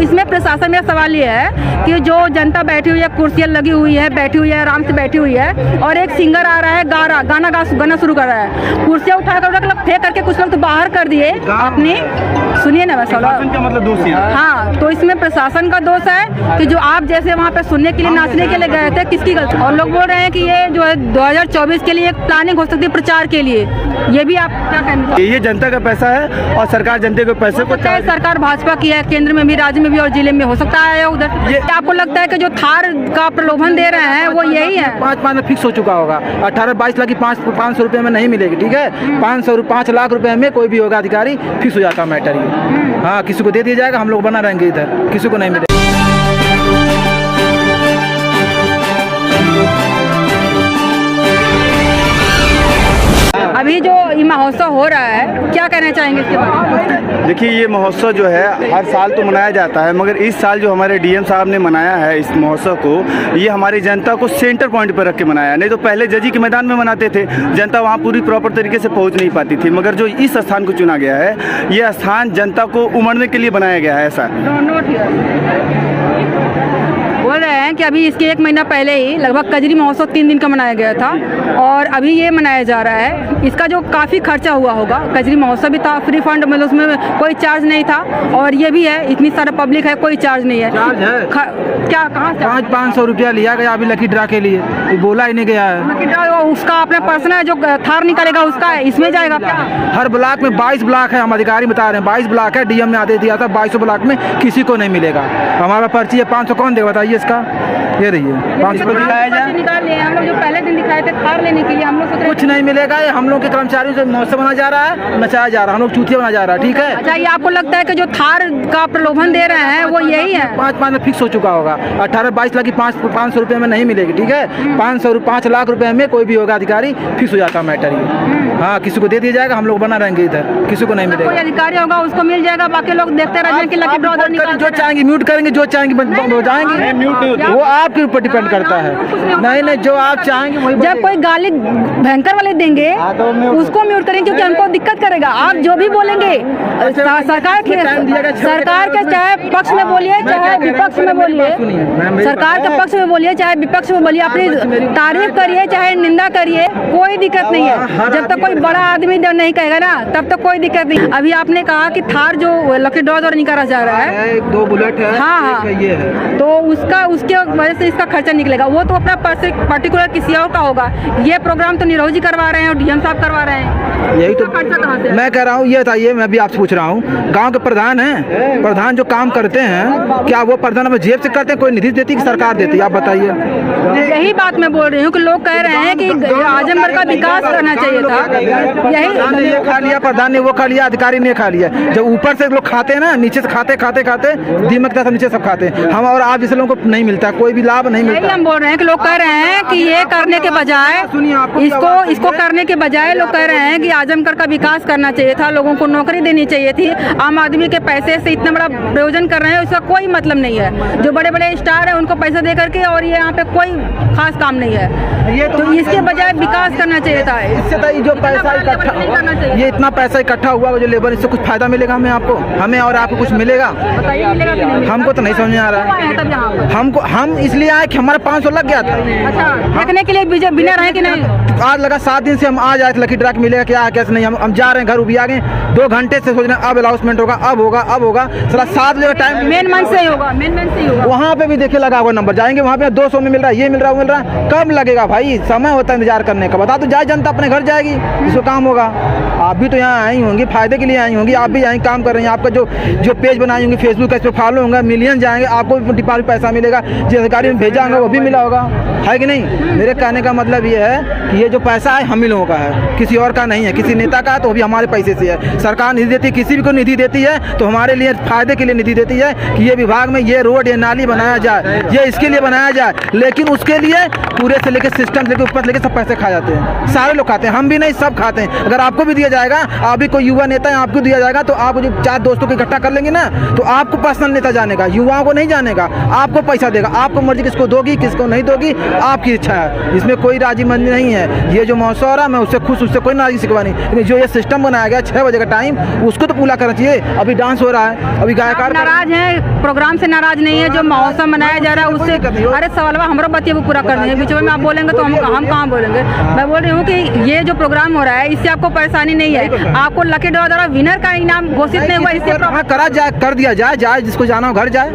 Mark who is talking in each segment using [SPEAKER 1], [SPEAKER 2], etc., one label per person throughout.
[SPEAKER 1] इसमें प्रशासन, मेरा सवाल ये है कि जो जनता बैठी हुई है, कुर्सियाँ लगी हुई है, बैठी हुई है, आराम से बैठी हुई है, और एक सिंगर आ रहा है, गाना शुरू कर रहा है, कुर्सियाँ उठाकर फेंक करके कुछ लोग तो बाहर कर दिए अपनी। सुनिए ना वैसा
[SPEAKER 2] मतलब दोष है।
[SPEAKER 1] हाँ, तो इसमें प्रशासन का दोष है कि जो आप जैसे वहाँ पे सुनने के लिए, नाचने के लिए गए थे, किसकी गलती? और लोग बोल रहे हैं कि ये जो है 2024 के लिए एक प्लानिंग हो सकती है प्रचार के लिए। ये भी आप क्या कहना?
[SPEAKER 2] ये जनता का पैसा है और सरकार जनता के पैसे को
[SPEAKER 1] सरकार भाजपा की है, केंद्र में भी, राज्य में भी और जिले में हो सकता है उधर। ये आपको लगता है कि जो थार का प्रलोभन दे रहे हैं वो यही है?
[SPEAKER 3] 5 में फिक्स हो चुका होगा। 18-22 लाख की 500 रुपये में नहीं मिलेगी, ठीक है। 5 लाख रुपए में कोई भी होगा अधिकारी, फिक्स हो जाता है मैटर ये। हाँ, किसी को दे दिया जाएगा, हम लोग बना रहेंगे इधर, किसी को नहीं मिलेगा।
[SPEAKER 1] अभी जो ये महोत्सव हो रहा है, क्या कहना चाहेंगे इसके बारे में?
[SPEAKER 2] देखिए, ये महोत्सव जो है हर साल तो मनाया जाता है, मगर इस साल जो हमारे डीएम साहब ने मनाया है इस महोत्सव को, ये हमारी जनता को सेंटर पॉइंट पर रख के मनाया। नहीं तो पहले जजी के मैदान में मनाते थे, जनता वहाँ पूरी प्रॉपर तरीके से पहुँच नहीं पाती थी, मगर जो इस स्थान को चुना गया है, ये स्थान जनता को उमड़ने के लिए बनाया गया है। ऐसा
[SPEAKER 1] बोल रहे हैं कि अभी इसके 1 महीना पहले ही लगभग कजरी महोत्सव 3 दिन का मनाया गया था, और अभी ये मनाया जा रहा है। इसका जो काफ़ी खर्चा हुआ होगा, कजरी महोत्सव भी था, फ्री फंड, मतलब उसमें कोई चार्ज नहीं था, और ये भी है, इतनी सारा पब्लिक है, कोई चार्ज नहीं है।
[SPEAKER 3] चार्ज है
[SPEAKER 1] क्या, कहाँ?
[SPEAKER 3] 500 रुपया लिया गया अभी लकी ड्रा के लिए, बोला ही नहीं गया है।
[SPEAKER 1] लकी ड्रा उसका अपना पर्सनल जो थार निकलेगा उसका है, इसमें जाएगा क्या?
[SPEAKER 3] हर ब्लॉक में 22 ब्लॉक है, हम अधिकारी बता रहे हैं 22 ब्लॉक है। डीएम ने आदेश दिया था 22 ब्लॉक में किसी को नहीं मिलेगा। हमारा पर्ची है 500, कौन देगा बताइए इसका? ये रही है 500
[SPEAKER 1] निकाल लिए हम लोग, जो पहले दिन दिखाए थे थार लेने के लिए, हम लोग
[SPEAKER 3] कुछ नहीं मिलेगा। ये हम लोग के कर्मचारियों से महोत्सव बना जा रहा है, नचाया जा रहा है, हम लोग चूतिया बना जा रहा है, ठीक है।
[SPEAKER 1] अच्छा, ये आपको लगता है कि जो थार का प्रलोभन दे रहे हैं वो यही है?
[SPEAKER 3] 5 में फिक्स हो चुका होगा। 18-22 लाख की 500 रुपये में नहीं मिलेगी, ठीक है। 5 लाख रुपए में कोई भी होगा अधिकारी, फिक्स हो जाता है मैटर ये। हाँ, किसी को दे दिया जाएगा, हम लोग बना रहेंगे इधर, किसी को नहीं मिलेगा।
[SPEAKER 1] कोई अधिकारी होगा उसको मिल जाएगा, बाकी लोग देखते रहेंगे कि लकी ड्रा
[SPEAKER 3] जो चाहेंगे म्यूट करेंगे, जो चाहेंगे हो जाएंगे, वो आपके ऊपर डिपेंड करता है। नहीं, जो आप चाहेंगे वही।
[SPEAKER 1] जब कोई गाली भयंकर वाले देंगे उसको म्यूट करेंगे, क्योंकि हमको दिक्कत करेगा। आप जो भी बोलेंगे, सरकार के चाहे पक्ष में बोलिए चाहे विपक्ष में बोलिए, सरकार के पक्ष में बोलिए चाहे विपक्ष में बोलिए, अपनी तारीफ करिए चाहे निंदा करिए, कोई दिक्कत नहीं है। जब तक कोई बड़ा आदमी नहीं कहेगा ना, तब तक कोई दिक्कत नहीं। अभी आपने कहा कि थार जो लकी ड्रा द्वारा निकाला जा रहा है,
[SPEAKER 3] 2 बुलेट है,
[SPEAKER 1] हाँ,
[SPEAKER 3] ये है,
[SPEAKER 1] तो उसके वजह से इसका खर्चा निकलेगा, वो तो अपना पर्टिकुलर किसी और का होगा। ये प्रोग्राम तो निरोध जी करवा रहे हैं और डीएम साहब करवा रहे हैं,
[SPEAKER 3] यही तो खर्चा कहाँ से? मैं कह रहा हूँ, ये बताइए, मैं भी आपसे पूछ रहा हूँ, गांव के प्रधान हैं, प्रधान जो काम करते हैं, क्या वो प्रधान अपने जेब से करते हैं, कोई निधि देती है कि सरकार देती है? आप बताइए।
[SPEAKER 1] यही बात मैं बोल रही हूँ कि लोग कह रहे हैं कि आजमगढ़ का विकास करना चाहिए था, यही
[SPEAKER 3] खा लिया प्रधान ने, वो खा लिया, अधिकारी ने खा लिया। जब ऊपर से लोग खाते हैं ना, नीचे से खाते दीमक सब नीचे सब खाते हैं। हम और आप जैसे लोगों को नहीं मिलता, कोई भी लाभ नहीं मिलता।
[SPEAKER 1] हम बोल रहे हैं कि लोग कह रहे हैं कि ये करने के बजाय, इसको करने के बजाय लोग कह रहे हैं कि आजमगढ़ का विकास करना चाहिए था, लोगों को नौकरी देनी चाहिए थी। आम आदमी के पैसे से इतना बड़ा प्रयोजन कर रहे हैं, उसका कोई मतलब नहीं है। जो बड़े बड़े स्टार है उनको पैसा दे करके, और ये यहाँ पे कोई खास काम नहीं है। ये तो इसके बजाय विकास करना चाहिए था।
[SPEAKER 3] इससे तो जो पैसा इकट्ठा, ये इतना पैसा इकट्ठा हुआ जो लेबर, इससे कुछ फायदा मिलेगा हमें, आपको, हमें और आपको कुछ मिलेगा? हमको तो नहीं समझ में आ रहा है। हम इसलिए आए कि हमारा 500 लग गया था।
[SPEAKER 1] अच्छा, देखने के लिए बिना रहे कि नहीं?
[SPEAKER 3] आज लगा 7 दिन से हम आ जाए लकी ड्रा मिलेगा क्या है कैसे नहीं। हम जा रहे हैं, घर भी आ गए, 2 घंटे से सोच रहे हैं अब अनाउंसमेंट होगा, अब होगा। साला 7 बजे का टाइम
[SPEAKER 1] मेन मन से ही होगा।
[SPEAKER 3] वहाँ पे भी देखिए लगा हुआ नंबर, जाएंगे वहाँ पे 200 में मिल रहा है, ये मिल रहा है, वो मिल रहा है। कब लगेगा भाई? समय होता है इंतजार करने का। बता तो जाए जनता अपने घर जाएगी, इसको काम होगा। आप भी तो यहाँ आई होंगी, फायदे के लिए आई होंगी, आप भी यहाँ काम कर रहे हैं। आपका जो पेज बनाई होंगी फेसबुक, इस पर फॉलो होगा, मिलियन जाएंगे, आपको डिपार्टमेंट पैसा मिलेगा, जो अधिकारी में भेजा होगा वो भी मिला होगा, है कि नहीं? मेरे कहने का मतलब ये है कि ये जो पैसा है हम ही लोगों का है, किसी और का नहीं है। किसी नेता का है तो भी हमारे पैसे से है। सरकार निधि देती है, किसी भी को निधि देती है तो हमारे लिए फायदे के लिए निधि देती है कि ये विभाग में ये रोड, ये नाली बनाया जाए, ये इसके लिए बनाया जाए। लेकिन उसके लिए पूरे से लेकर सिस्टम से लेकर ऊपर से लेकर सब पैसे खा जाते हैं। सारे लोग खाते हैं, हम भी नहीं, सब खाते हैं। अगर आपको भी दिया जाएगा, आप भी कोई युवा नेता है, आपको दिया जाएगा तो आप जो 4 दोस्तों को इकट्ठा कर लेंगे ना, तो आपको पर्सनल नेता जानेगा, युवाओं को नहीं जानेगा। आपको पैसा देगा, आपको मर्जी किसको दोगी किसको नहीं दोगी, आपकी इच्छा है। इसमें कोई राजी मंदी नहीं है। ये जो महोत्सव हो रहा है मैं उससे खुश, उससे कोई नाराजी शिकवा नहीं। लेकिन जो ये सिस्टम बनाया गया 6 बजे का टाइम, उसको तो पूरा करना चाहिए। अभी डांस हो रहा है, अभी गायकार
[SPEAKER 1] नाराज हैं, प्रोग्राम से नाराज नहीं है, जो महोत्सव मनाया जा रहा है उससे। अरे सवालवा हमारा बतिया वो पूरा कर देंगे, बीच में आप बोलेंगे तो हम कहाँ बोलेंगे। मैं बोल रही हूँ कि ये जो प्रोग्राम हो रहा है इससे आपको परेशानी नहीं है, आपको लकी ड्रॉ द्वारा विनर का इनाम घोषित नहीं हुआ, इससे
[SPEAKER 3] करा जाए, कर दिया जाए, जिसको जाना हो घर जाए।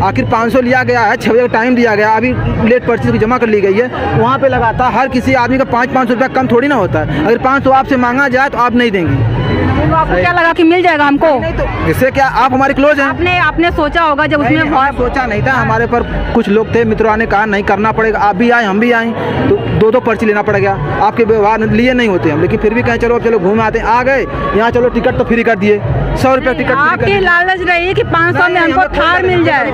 [SPEAKER 3] आखिर 500 लिया गया है, 6 बजे का टाइम दिया गया, अभी लेट पर्ची जमा कर ली गई है, वहाँ पे लगाता हर किसी आदमी का 500 रुपया कम थोड़ी ना होता है। अगर 500 आपसे मांगा जाए तो आप नहीं देंगी।
[SPEAKER 1] तो आपको क्या लगा कि मिल जाएगा हमको?
[SPEAKER 3] नहीं तो इससे क्या, आप हमारे क्लोज हैं।
[SPEAKER 1] आपने सोचा होगा जब उसमें
[SPEAKER 3] सोचा नहीं था, हमारे पर कुछ लोग थे, मित्रों ने कहा नहीं करना पड़ेगा, आप भी आए हम भी आए, तो दो पर्ची लेना पड़ गया। आपके व्यवहार लिए नहीं होते हम, लेकिन फिर भी कहें चलो घूम आते, आ गए यहाँ, चलो टिकट तो फ्री कर दिए, 100 रुपये टिकट।
[SPEAKER 1] आपकी लालच रही कि 500 में हमको थार मिल जाए,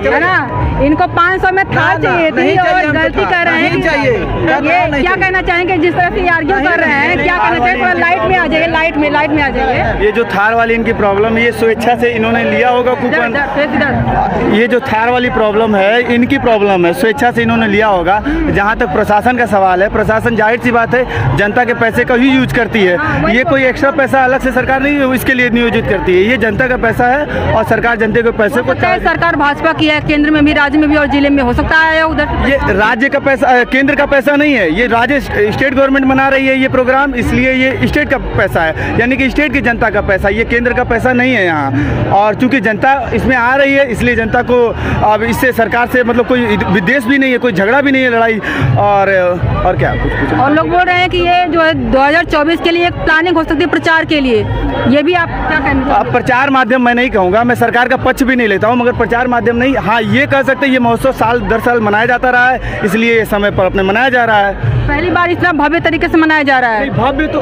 [SPEAKER 1] है ना? इनको 500 में थार चाहिए थी और गलती कर रहे हैं। ये क्या कहना चाहेंगे जिस तरह से आर्ग्यू कर रहे हैं, क्या कहना चाहिए? थोड़ा लाइट में आ जाइए, लाइट में आ जाइए।
[SPEAKER 2] ये जो थार वाली इनकी प्रॉब्लम है, ये स्वेच्छा से इन्होंने लिया होगा कूपन। ये जो थार वाली प्रॉब्लम है इनकी प्रॉब्लम है, स्वेच्छा से इन्होंने लिया होगा। जहाँ तक प्रशासन का सवाल है, प्रशासन जाहिर सी बात है जनता के पैसे का ही यूज करती है, ये कोई एक्स्ट्रा पैसा अलग से सरकार नहीं इसके लिए नियोजित करती है, ये जनता का पैसा है और सरकार जनता के पैसे को।
[SPEAKER 1] सरकार भाजपा की है, केंद्र में भी, राज्य में भी और जिले में, हो सकता है उधर।
[SPEAKER 2] ये राज्य का पैसा, केंद्र का पैसा नहीं है, ये राज्य स्टेट गवर्नमेंट मना रही है ये प्रोग्राम, इसलिए ये स्टेट का पैसा है, यानी कि स्टेट की जनता का पैसा, ये केंद्र का पैसा नहीं है यहाँ। और चूंकि जनता इसमें आ रही है इसलिए जनता को अब इससे सरकार से मतलब कोई विद्वेष भी नहीं है, कोई झगड़ा भी नहीं है, लड़ाई और क्या कुछ।
[SPEAKER 1] और लोग बोल रहे हैं कि ये जो है 2024 के लिए एक प्लानिंग हो सकती है प्रचार के लिए, ये भी आप क्या कहेंगे?
[SPEAKER 2] अब प्रचार माध्यम मैं नहीं कहूँगा, मैं सरकार का पक्ष भी नहीं लेता हूँ, मगर प्रचार माध्यम नहीं, हाँ ये कह सकते हैं ये महोत्सव साल दर साल मनाया जाता रहा है, इसलिए ये समय पर अपने मनाया जा रहा है।
[SPEAKER 1] पहली बार इतना भव्य तरीके से मनाया जा रहा है।
[SPEAKER 2] भव्य तो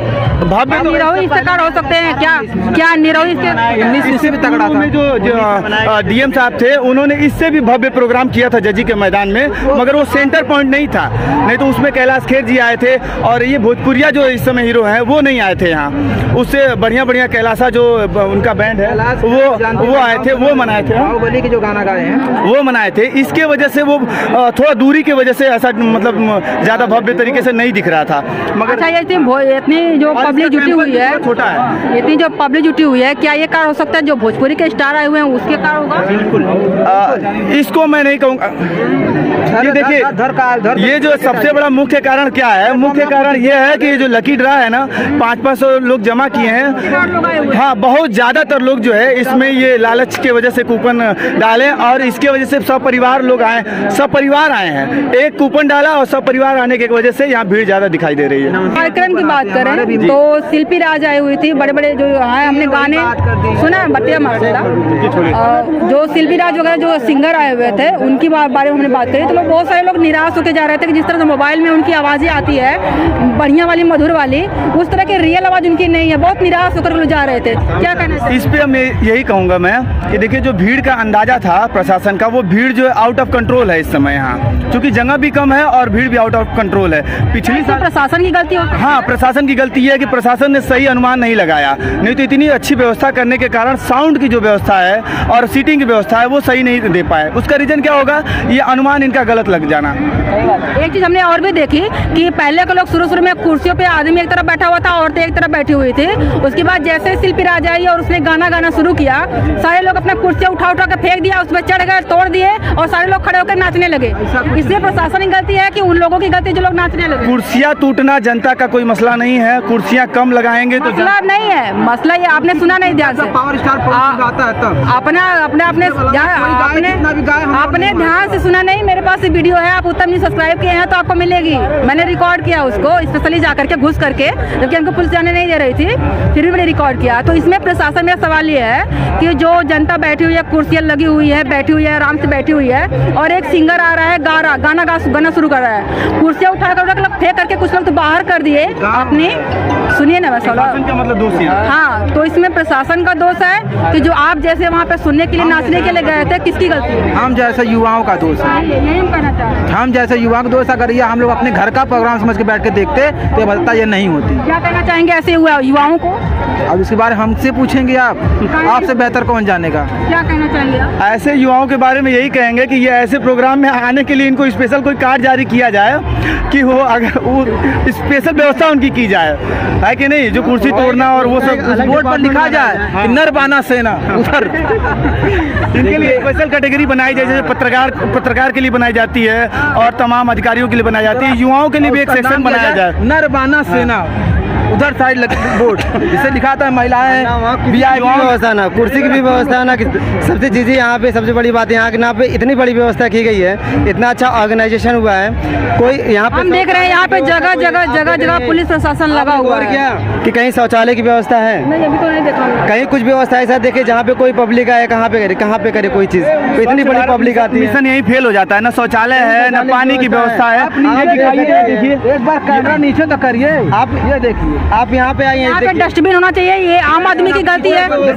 [SPEAKER 1] निरोही शिकार हो सकते हैं क्या निरोही
[SPEAKER 3] इससे भी तगड़ा था।
[SPEAKER 2] जो डीएम साहब थे उन्होंने इससे भी भव्य प्रोग्राम किया था जजी के मैदान में, मगर वो सेंटर पॉइंट नहीं था, नहीं तो उसमें कैलाश खेर जी आए थे और ये भोजपुरिया जो इस समय हीरो हैं वो नहीं आए थे यहाँ, उससे बढ़िया कैलाशा जो उनका बैंड है वो आए थे, वो मनाए थे,
[SPEAKER 3] बाहुबली के जो गाना गाए हैं
[SPEAKER 2] वो मनाए थे। इसके वजह से वो थोड़ा दूरी की वजह से ऐसा मतलब ज़्यादा भव्य तरीके से नहीं दिख रहा था। मगर
[SPEAKER 1] अच्छा, ये इतनी जो पब्लिक जुटी हुई है,
[SPEAKER 2] छोटा है,
[SPEAKER 1] इतनी जो पब्लिक जुटी हुई है, क्या ये कारण हो सकता है जो भोजपुरी के स्टार आए हुए हैं उसके कारण होगा?
[SPEAKER 2] बिल्कुल, इसको मैं नहीं कहूँगा। ये देखिए, ये जो सबसे बड़ा मुख्य कारण क्या है, मुख्य कारण ये है कि जो लकी ड्रा है ना, 500 लोग जमा किए हैं, हाँ बहुत ज़्यादातर लोग जो है इसमें ये लालच के वजह से कूपन डाले और इसके वजह से सब परिवार लोग आए, सब परिवार आए हैं, एक कूपन डाला और सब परिवार आने की वजह से यहाँ भीड़ ज़्यादा दिखाई दे रही है।
[SPEAKER 1] कार्यक्रम की बात करें तो शिल्पी राज आए हुई थी, बड़े बड़े जो हैं, हमने गाने सुना, बतिया मारता जो शिल्पी राज वगैरह जो सिंगर आए हुए थे उनकी बारे में हमने बात करी, तो लोग बहुत सारे लोग निराश होकर जा रहे थे कि जिस तरह से मोबाइल में उनकी आवाज़ें आती है बढ़िया वाली, मधुर वाली, उस तरह की रियल आवाज़ उनकी नहीं है, बहुत निराश होकर लोग जा रहे थे। क्या कहना
[SPEAKER 2] इस पे मैं यही कहूँगा मैं कि देखिए जो भीड़ का अंदाजा था प्रशासन का, वो भीड़ जो आउट ऑफ कंट्रोल है इस समय यहाँ, क्योंकि जगह भी कम है और भीड़ भी आउट ऑफ कंट्रोल है। पिछली साल
[SPEAKER 1] प्रशासन की गलती होती है?
[SPEAKER 2] हाँ, प्रशासन की गलती है कि प्रशासन ने सही अनुमान नहीं लगाया, नहीं तो इतनी अच्छी व्यवस्था करने के कारण साउंड की जो व्यवस्था है और सीटिंग की व्यवस्था है वो सही नहीं दे पाए। उसका रीजन क्या होगा, ये अनुमान इनका गलत लग जाना।
[SPEAKER 1] एक चीज हमने और भी देखी कि पहले के लोग शुरू में कुर्सियों पे आदमी एक तरफ बैठा हुआ था, औरतें एक तरफ बैठी हुई थी, उसके बाद जैसे शिल्पी राज आई और उसने गाना गाना शुरू किया, सारे लोग अपना कुर्सियां उठा के फेंक दिया, उसमें चढ़ गए, तोड़ दिए और सारे लोग खड़े होकर नाचने लगे। इसलिए प्रशासन की गलती है कि उन लोगों की गलती जो लोग नाचने लगे?
[SPEAKER 2] कुर्सियां टूटना जनता का कोई मसला नहीं है, कुर्सियां कम लगाएंगे तो
[SPEAKER 1] मसला नहीं है, मसला ये आपने सुना नहीं ध्यान से,
[SPEAKER 3] पावर स्टार
[SPEAKER 1] आपने ध्यान से सुना नहीं। मेरे पास वीडियो है, आप उत्तम जी सब्सक्राइब किए हैं तो आपको मिलेगी, मैंने रिकॉर्ड किया उसको स्पेशली जा करके घुस करके, जबकि हमको पुलिस जाने नहीं दे रही थी, फिर भी मैंने रिकॉर्ड किया। तो इसमें प्रशासन, मेरा सवाल ये है कि जो जनता बैठी हुई है, कुर्सियां लगी हुई है, बैठी हुई है, आराम से बैठी हुई है, और एक सिंगर आ रहा है, गाना शुरू कर रहा है, कुर्सियां उठाकर फेंक करके कुछ लोग तो बाहर कर दिए अपनी, सुनिए ना
[SPEAKER 2] प्रशासन का मतलब दोष है।
[SPEAKER 1] हाँ, तो इसमें प्रशासन का दोष है कि जो आप जैसे वहाँ पे सुनने के लिए, नाचने के लिए गए थे, किसकी गलती है?
[SPEAKER 3] हम जैसे युवाओं का दोष है,
[SPEAKER 1] यही हम कहना चाह रहे हैं।
[SPEAKER 3] हम जैसे युवाओं का दोष अगर ये हम लोग अपने घर का प्रोग्राम समझ के बैठ के देखते तो ये बदलता ये नहीं होती।
[SPEAKER 1] क्या कहना चाहेंगे ऐसे हुआ युवाओं को?
[SPEAKER 3] अब इसके बारे में हमसे पूछेंगे आप, आपसे बेहतर कौन जानेगा?
[SPEAKER 1] क्या कहना चाहेंगे आप?
[SPEAKER 2] ऐसे युवाओं के बारे में यही कहेंगे कि ये ऐसे प्रोग्राम में आने के लिए इनको स्पेशल कोई कार्ड जारी किया जाए कि वो अगर वो स्पेशल व्यवस्था उनकी की जाए, है कि नहीं? जो कुर्सी तोड़ना और वो सब
[SPEAKER 3] बोर्ड पर लिखा जाए कि नरबाना सेना उधर
[SPEAKER 2] इनके लिए स्पेशल कैटेगरी बनाई जाए, जैसे पत्रकार के लिए बनाई जाती है और तमाम अधिकारियों के लिए बनाई जाती है, युवाओं के लिए भी एक सेक्शन बनाया जाए।
[SPEAKER 3] नरबाना सेना उधर साइड बोर्ड जिसे लिखा था महिलाएं
[SPEAKER 4] वीआईपी व्यवस्था ना, कुर्सी की भी व्यवस्था ना, सबसे चीज़ें यहाँ पे सबसे बड़ी बात यहाँ के नाम पे इतनी बड़ी व्यवस्था की गई है, इतना अच्छा ऑर्गेनाइजेशन हुआ है। कोई यहाँ पे
[SPEAKER 1] हम देख रहे हैं यहाँ पे जगह जगह पुलिस प्रशासन लगा हुआ है
[SPEAKER 4] कि कहीं शौचालय की व्यवस्था है,
[SPEAKER 1] नहीं अभी तो नहीं देखा।
[SPEAKER 4] कहीं कुछ व्यवस्था ऐसा देखे जहाँ पे कोई पब्लिक आए, कहाँ पे करे कोई चीज़, तो इतनी बड़ी पब्लिक आती है।
[SPEAKER 2] मिशन यही फेल हो जाता है, ना शौचालय है ना पानी की व्यवस्था है।
[SPEAKER 3] देखिए एक बार कैमरा नीचे तो करिए, आप ये देखिए,
[SPEAKER 4] आप यहाँ पे आइए,
[SPEAKER 1] यहाँ पे डस्टबिन होना चाहिए। ये आम आदमी की गलती है तो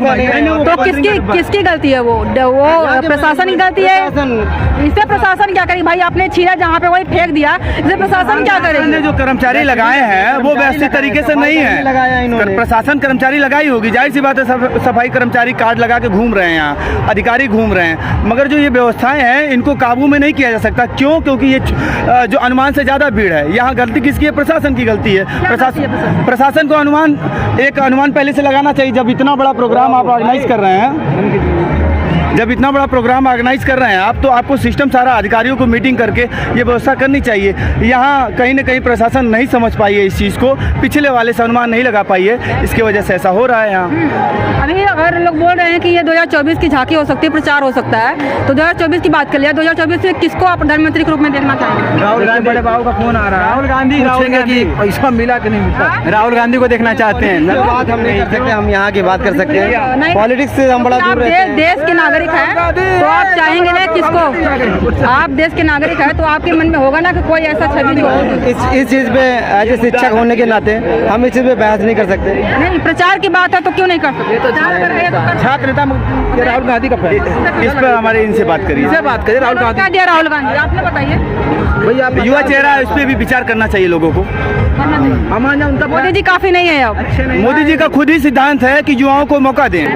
[SPEAKER 1] किसकी गलती है? वो प्रशासन की गलती है। इससे प्रशासन क्या करेगी भाई? आपने छीना जहाँ पे वही फेंक दिया, इससे प्रशासन क्या करेगी?
[SPEAKER 2] जो कर्मचारी लगाए हैं वो व्यवस्थित तरीके से नहीं है। प्रशासन कर्मचारी लगाई होगी, जाहिर सी बात है, सफाई कर्मचारी कार्ड लगा के घूम रहे हैं, यहाँ अधिकारी घूम रहे हैं, मगर जो ये व्यवस्थाएं हैं इनको काबू में नहीं किया जा सकता। क्यों? क्योंकि ये जो अनुमान से ज्यादा भीड़ है। यहाँ गलती किसकी है? प्रशासन की गलती है। प्रशासन को एक अनुमान पहले से लगाना चाहिए। जब इतना बड़ा प्रोग्राम आप ऑर्गेनाइज कर रहे हैं, आप तो आपको सिस्टम सारा अधिकारियों को मीटिंग करके ये व्यवस्था करनी चाहिए। यहाँ कहीं ना कहीं प्रशासन नहीं समझ पाई है इस चीज़ को, पिछले वाले से अनुमान नहीं लगा पाई है, इसकी वजह से ऐसा हो रहा है यहाँ।
[SPEAKER 1] अभी अगर लोग बोल रहे हैं कि ये 2024 की झांकी हो सकती है, प्रचार हो सकता है, तो 2024 की बात कर लिया। 2024 में किसको आप प्रधानमंत्री के रूप में देखना चाहेंगे?
[SPEAKER 3] राहुल गांधी, बड़े बाबू का फोन आ रहा है, राहुल गांधी कि पैसा मिला कि नहीं मिला, राहुल गांधी को देखना चाहते हैं।
[SPEAKER 4] बात हम नहीं कर सकते, हम यहाँ की बात कर सकते हैं, पॉलिटिक्स से हम बड़ा दूर रहते हैं।
[SPEAKER 1] देश के नागरिक हैं तो आप चाहेंगे ना किसको? आप देश के नागरिक हैं तो आपके मन में होगा ना कि कोई ऐसा छवि नहीं हो।
[SPEAKER 4] इस चीज़ पे एज ए शिक्षक होने के नाते हम इस चीज़ पे बहस नहीं कर सकते।
[SPEAKER 1] नहीं, प्रचार की बात है तो क्यों नहीं कर सकते?
[SPEAKER 3] छात्र नेता राहुल गांधी का
[SPEAKER 2] इस पर हमारे इनसे बात करिए,
[SPEAKER 3] राहुल गांधी
[SPEAKER 1] क्या दिया राहुल गांधी? आपने बताइए
[SPEAKER 3] भैया, आप
[SPEAKER 2] युवा चेहरा है, इस पर भी विचार करना चाहिए लोगों को।
[SPEAKER 3] उनका
[SPEAKER 1] मोदी जी काफी नहीं है अब।
[SPEAKER 2] मोदी जी का खुद ही सिद्धांत है कि युवाओं को मौका दें।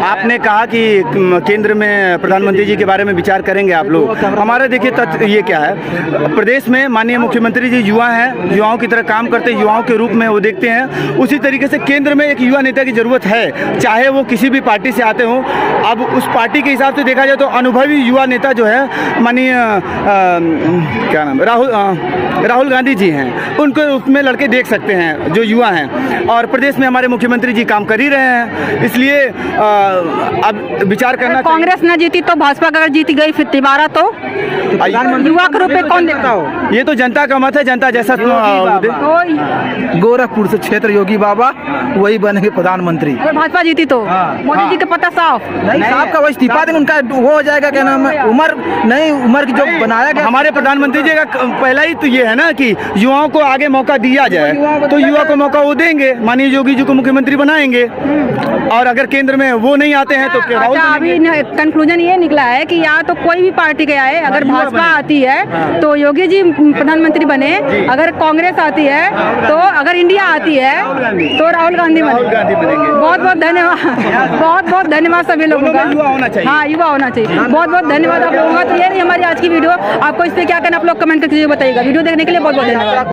[SPEAKER 2] आपने कहा कि केंद्र में प्रधानमंत्री जी के बारे में विचार करेंगे आप लोग। हमारा देखिए तथ्य ये क्या है, प्रदेश में माननीय मुख्यमंत्री जी युवा हैं, युवाओं की तरह काम करते, युवाओं के रूप में वो देखते हैं। उसी तरीके से केंद्र में एक युवा नेता की जरूरत है, चाहे वो किसी भी पार्टी से आते हों। अब उस पार्टी के हिसाब से देखा जाए तो अनुभवी युवा नेता जो है माननीय क्या नाम, राहुल गांधी जी हैं, उनको उसमें लड़के देख सकते हैं जो युवा हैं। और प्रदेश में हमारे मुख्यमंत्री जी काम कर ही रहे हैं, इसलिए अब विचार करना।
[SPEAKER 1] कांग्रेस न जीती तो भाजपा अगर जीती गई फिर तिबारा तो युवा के रूप में कौन देखता हो?
[SPEAKER 2] ये तो जनता का मत है, जनता जैसा
[SPEAKER 3] गोरखपुर से क्षेत्र योगी बाबा वही बनेंगे प्रधानमंत्री।
[SPEAKER 1] अगर भाजपा जीती तो मोदी जी का पता साफ
[SPEAKER 3] नहीं, साहब का वो इस्तीफा देंगे, उनका वो हो जाएगा, क्या नाम है, उम्र की जो बनाया गया।
[SPEAKER 2] हमारे प्रधानमंत्री जी का पहला ही तो ये है ना कि युवाओं को आगे मौका दिया जाए, तो युवा को मौका वो देंगे, माननीय योगी जी को मुख्यमंत्री बनाएंगे। और अगर केंद्र में वो नहीं आते हैं तो
[SPEAKER 1] अच्छा, अभी कंक्लूजन ये निकला है कि या तो कोई भी पार्टी के आए, अगर भाजपा आती है तो योगी जी प्रधानमंत्री बने, अगर कांग्रेस आती है तो, अगर इंडिया आती है तो राहुल गांधी बनेंगे। बहुत बहुत धन्यवाद, बहुत बहुत धन्यवाद सभी लोगों का।
[SPEAKER 2] युवा होना चाहिए,
[SPEAKER 1] हाँ युवा होना चाहिए। बहुत बहुत धन्यवाद आप लोगों का। तो ये रही हमारी आज की वीडियो। आपको इस पर क्या करना आप लोग कमेंट करके बताइएगा। वीडियो देखने के लिए बहुत बहुत धन्यवाद।